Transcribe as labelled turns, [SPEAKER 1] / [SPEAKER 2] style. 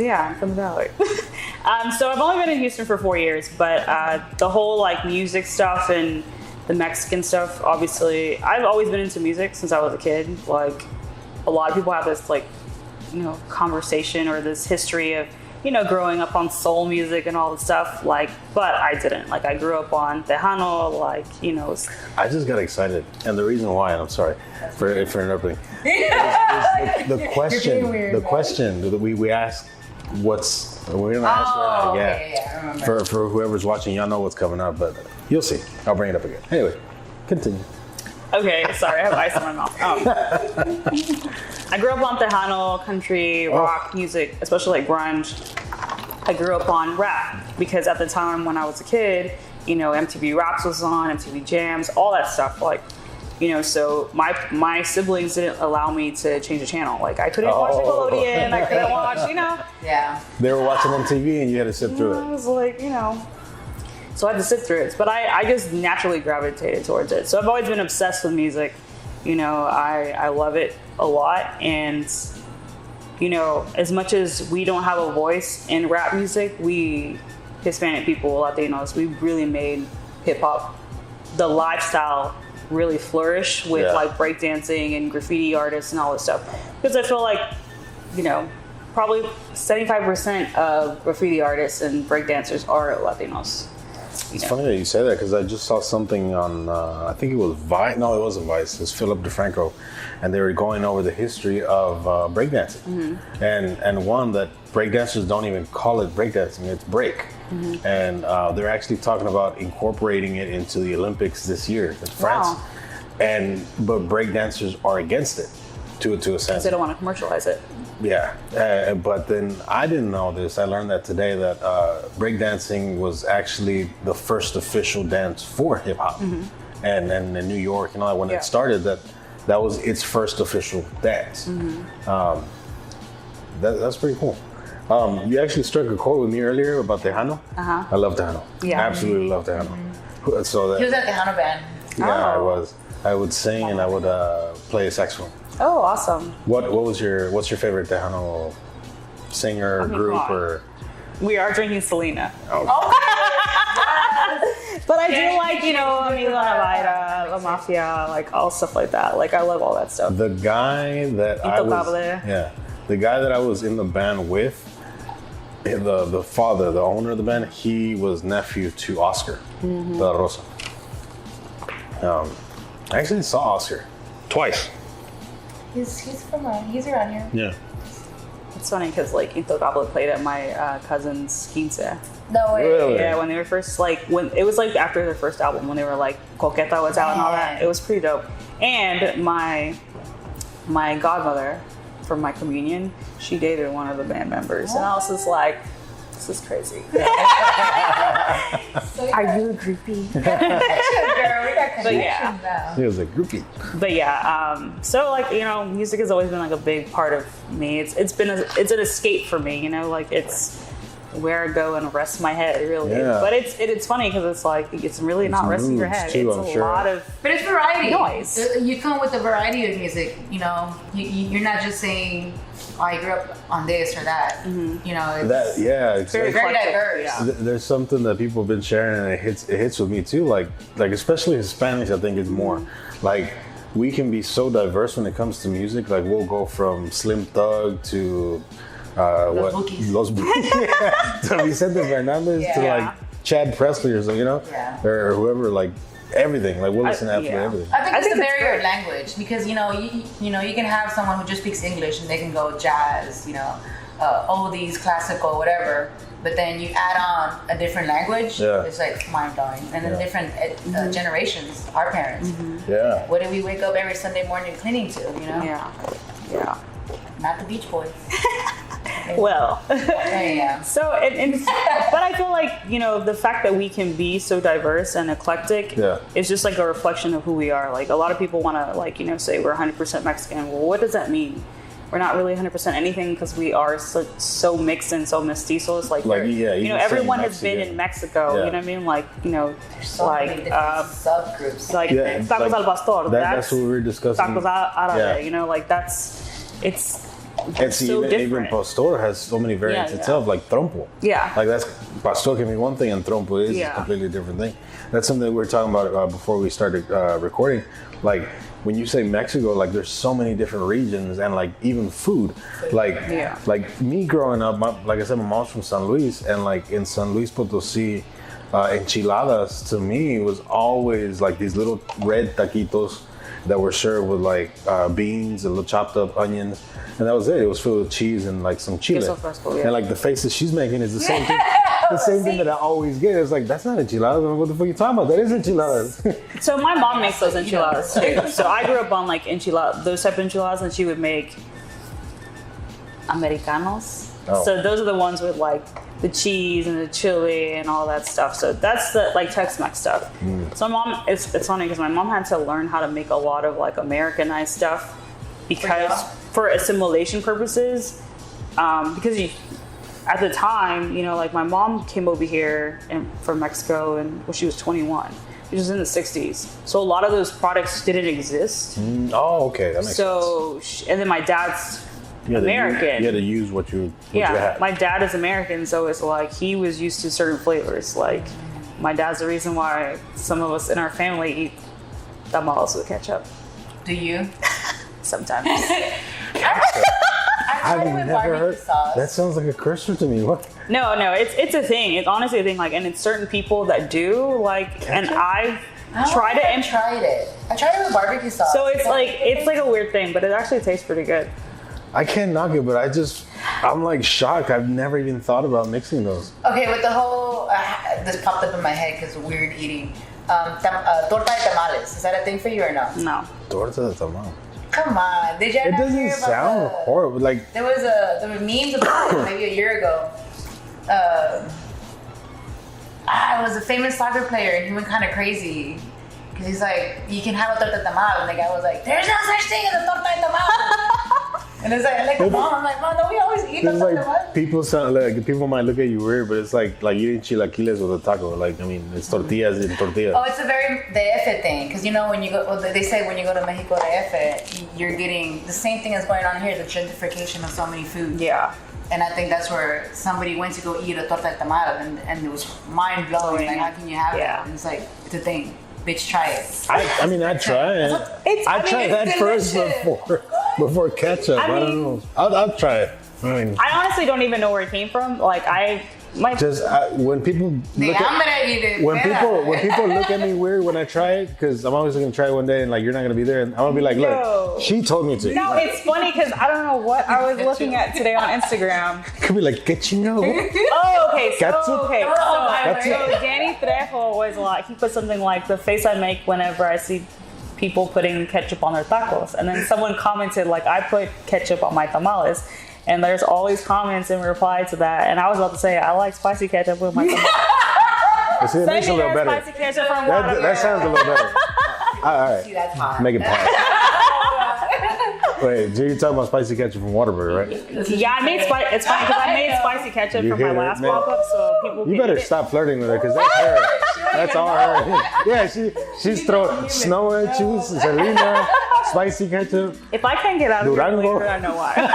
[SPEAKER 1] Yeah, I'm from the Valley. So I've only been in Houston for 4 years, but the whole like music stuff and the Mexican stuff, obviously, I've always been into music since I was a kid. Like a lot of people have this like, conversation or this history of, growing up on soul music and all the stuff, like, but I didn't. Like, I grew up on Tejano, like,
[SPEAKER 2] I just got excited. And the reason why, and I'm sorry for interrupting, the question that we asked, we're going to answer that again.
[SPEAKER 3] Yeah, I remember.
[SPEAKER 2] For whoever's watching, y'all know what's coming up, but you'll see. I'll bring it up again. Anyway, continue.
[SPEAKER 1] Okay, sorry, I have ice in my mouth. I grew up on Tejano, country, rock music, especially like grunge. I grew up on rap because at the time when I was a kid, MTV Raps was on, MTV Jams, all that stuff. Like, so my siblings didn't allow me to change the channel. Like, I couldn't watch Nickelodeon, I couldn't watch,
[SPEAKER 3] Yeah.
[SPEAKER 2] They were watching on TV and you had to sit through it.
[SPEAKER 1] I was like, so I had to sit through it. But I just naturally gravitated towards it. So I've always been obsessed with music. I love it a lot. And, as much as we don't have a voice in rap music, we Hispanic people, Latinos, we really made hip hop, the lifestyle, really flourish with like breakdancing and graffiti artists and all this stuff. Because I feel like, probably 75% of graffiti artists and breakdancers are Latinos.
[SPEAKER 2] It's funny that you say that because I just saw something on, I think it was Vice. No, it wasn't Vice. It was Philip DeFranco. And they were going over the history of breakdancing. Mm-hmm. And one, that breakdancers don't even call it breakdancing, it's break. Mm-hmm. And they're actually talking about incorporating it into the Olympics this year in France.
[SPEAKER 1] Wow.
[SPEAKER 2] But breakdancers are against it to a sense.
[SPEAKER 1] Because they don't want to commercialize it.
[SPEAKER 2] Yeah, but then I didn't know this. I learned that today that breakdancing was actually the first official dance for hip hop, and in New York and all that. When it started, that was its first official dance. Mm-hmm. That's pretty cool. You actually struck a chord with me earlier about Tejano.
[SPEAKER 1] Uh-huh.
[SPEAKER 2] I love Tejano.
[SPEAKER 1] Yeah,
[SPEAKER 2] absolutely love Tejano. Mm-hmm. So
[SPEAKER 3] He was at the Tejano band.
[SPEAKER 2] Yeah, I was. I would sing and I would play a saxophone.
[SPEAKER 1] Oh, awesome.
[SPEAKER 2] What's your favorite Tejano singer, group, or?
[SPEAKER 1] We are drinking Selena.
[SPEAKER 2] Oh.
[SPEAKER 1] But I do like, Amigo Navarra, La Mafia, like all stuff like that. Like I love all that stuff.
[SPEAKER 2] The guy that I was in the band with, the father, the owner of the band, he was nephew to Oscar De La Rosa. I actually saw Oscar twice.
[SPEAKER 3] He's around here.
[SPEAKER 2] Yeah.
[SPEAKER 1] It's funny because like Intocable played at my cousin's quince.
[SPEAKER 3] No way.
[SPEAKER 2] Really?
[SPEAKER 1] Yeah, when they were first when it was like after their first album when they were like Coqueta was out and all that. It was pretty dope. And my godmother from my communion, she dated one of the band members, and I was just like, this is crazy. Are you a groupie?
[SPEAKER 3] Girl, we got
[SPEAKER 1] But yeah.
[SPEAKER 3] now.
[SPEAKER 2] He was a groupie.
[SPEAKER 1] But yeah, so like music has always been like a big part of me. It's an escape for me. Like it's where I go and rest my head, really.
[SPEAKER 2] Yeah.
[SPEAKER 1] But it's funny because it's like it's really not resting your head.
[SPEAKER 2] Too,
[SPEAKER 1] it's
[SPEAKER 2] I'm
[SPEAKER 1] a
[SPEAKER 2] sure.
[SPEAKER 1] lot of
[SPEAKER 3] But it's variety.
[SPEAKER 1] noise.
[SPEAKER 3] You come with a variety of music. You're not just saying, "Oh, I grew up on this or that."
[SPEAKER 1] Mm-hmm.
[SPEAKER 3] It's very diverse.
[SPEAKER 1] Yeah.
[SPEAKER 2] There's something that people have been sharing, and it hits with me too. Like especially Hispanics, I think it's more like we can be so diverse when it comes to music. Like we'll go from Slim Thug to Los Bukis, to Vicente Fernandez to like Chad Presley or something, or whoever, like everything. Like we'll listen to absolutely everything.
[SPEAKER 3] I think it's a barrier of language because you can have someone who just speaks English and they can go jazz, oldies, classical, whatever. But then you add on a different language, it's like mind blowing. And then different generations, our parents.
[SPEAKER 1] Mm-hmm.
[SPEAKER 2] Yeah.
[SPEAKER 3] What do we wake up every Sunday morning cleaning to?
[SPEAKER 1] Yeah.
[SPEAKER 3] Not the Beach Boys.
[SPEAKER 1] Well,
[SPEAKER 3] Yeah.
[SPEAKER 1] so but I feel like the fact that we can be so diverse and eclectic is just like a reflection of who we are. Like a lot of people want to say we're 100% Mexican. Well, what does that mean? We're not really 100% anything because we are so mixed and so mestizos. Everyone has been in Mexico.
[SPEAKER 2] Yeah.
[SPEAKER 1] You know what I mean? Like
[SPEAKER 3] There's so many different subgroups.
[SPEAKER 1] like tacos al pastor.
[SPEAKER 2] That's what we were discussing.
[SPEAKER 1] Tacos árabe.
[SPEAKER 2] Yeah. And see,
[SPEAKER 1] so
[SPEAKER 2] even pastor has so many variants itself, like trompo.
[SPEAKER 1] Yeah.
[SPEAKER 2] Like that's pastor can be one thing, and trompo is a completely different thing. That's something that we were talking about before we started recording. Like when you say Mexico, like there's so many different regions, and like even food. Like me growing up, like I said, my mom's from San Luis, and like in San Luis Potosí, enchiladas to me was always like these little red taquitos that were served with like beans and little chopped up onions, and that was it. It was filled with cheese and like some chile. And like the face that she's making is the same thing. The same thing that I always get. It's like, that's not enchiladas. What the fuck are you talking about? That is enchiladas.
[SPEAKER 1] So my mom makes those enchiladas too. So I grew up on like those type of enchiladas, and she would make Americanos. Oh. So those are the ones with like the cheese and the chili and all that stuff. So that's the like Tex-Mex stuff. So my mom, it's funny because my mom had to learn how to make a lot of like Americanized stuff because for assimilation purposes, because at the time, you know, like my mom came over here from Mexico and she was 21, which was in the 60s. So a lot of those products didn't exist.
[SPEAKER 2] Oh, okay, that makes sense.
[SPEAKER 1] And then my dad's American.
[SPEAKER 2] You had to use what you had.
[SPEAKER 1] My dad is American, so it's like he was used to certain flavors. Like my dad's the reason why some of us in our family eat tamales with ketchup.
[SPEAKER 3] Do you?
[SPEAKER 1] Sometimes.
[SPEAKER 2] I've never heard. That sounds like a curse word to me. What?
[SPEAKER 1] No, it's a thing. It's honestly a thing. Like, and it's certain people that do like. Ketchup? And I've tried it.
[SPEAKER 3] I tried it with barbecue sauce.
[SPEAKER 1] So it's like a weird thing, but it actually tastes pretty good.
[SPEAKER 2] I can't knock it, but I'm like shocked. I've never even thought about mixing those.
[SPEAKER 3] Okay, with the whole, this popped up in my head because of weird eating. Torta de tamales. Is that a thing for you or no?
[SPEAKER 1] No.
[SPEAKER 2] Torta de tamales.
[SPEAKER 3] Come on, did you ever
[SPEAKER 2] It doesn't
[SPEAKER 3] hear about
[SPEAKER 2] sound horrible. Like
[SPEAKER 3] there were memes about it maybe a year ago. It was a famous soccer player, and he went kind of crazy because he's like, you can have a torta de tamal, and the guy was like, there's no such thing as a torta de tamal. And it's like mom, I'm like, mom, don't we always eat torta de tamal?
[SPEAKER 2] People might look at you weird, but it's like eating chilaquiles with a taco. Like, I mean, it's tortillas and tortillas.
[SPEAKER 3] Oh, it's a very DF thing, because you know when you go, they say when you go to Mexico DF, you're getting the same thing that's going on here, the gentrification of so many foods.
[SPEAKER 1] Yeah.
[SPEAKER 3] And I think that's where somebody went to go eat a torta de tamal, and it was mind blowing. Like, how can you have that? And it's like, it's a thing. Bitch, try it.
[SPEAKER 2] I'd try it. I'd try that first before ketchup. I don't know. I'll try it.
[SPEAKER 1] I honestly don't even know where it came from. Like
[SPEAKER 2] when people look when people look at me weird when I try it, because I'm always going to try it one day and like you're not going to be there, and I'm going to be like, look, she told me to.
[SPEAKER 1] No, it's funny because I don't know what I was looking at today on Instagram.
[SPEAKER 2] Could be like, get you know.
[SPEAKER 1] Oh, okay. So
[SPEAKER 2] Ketchup.
[SPEAKER 1] Danny Trejo was like, he put something like the face I make whenever I see people putting ketchup on their tacos, and then someone commented like, I put ketchup on my tamales. And there's always comments in reply to that. And I was about to say, I like spicy ketchup with my tamales.
[SPEAKER 2] See, it makes it a little better.
[SPEAKER 1] Spicy ketchup from
[SPEAKER 2] that sounds a little better. All right.
[SPEAKER 3] See, that's hot.
[SPEAKER 2] Make it pop. Wait, you're talking about spicy ketchup from Whataburger, right?
[SPEAKER 1] Yeah, I made spicy. It's funny because I made spicy ketchup from my last pop-up, so people can
[SPEAKER 2] better stop flirting with her, because that's her. That's all her. Yeah, she's throwing snow at you, Selena, spicy ketchup.
[SPEAKER 1] If I can't get out of here later, I know why.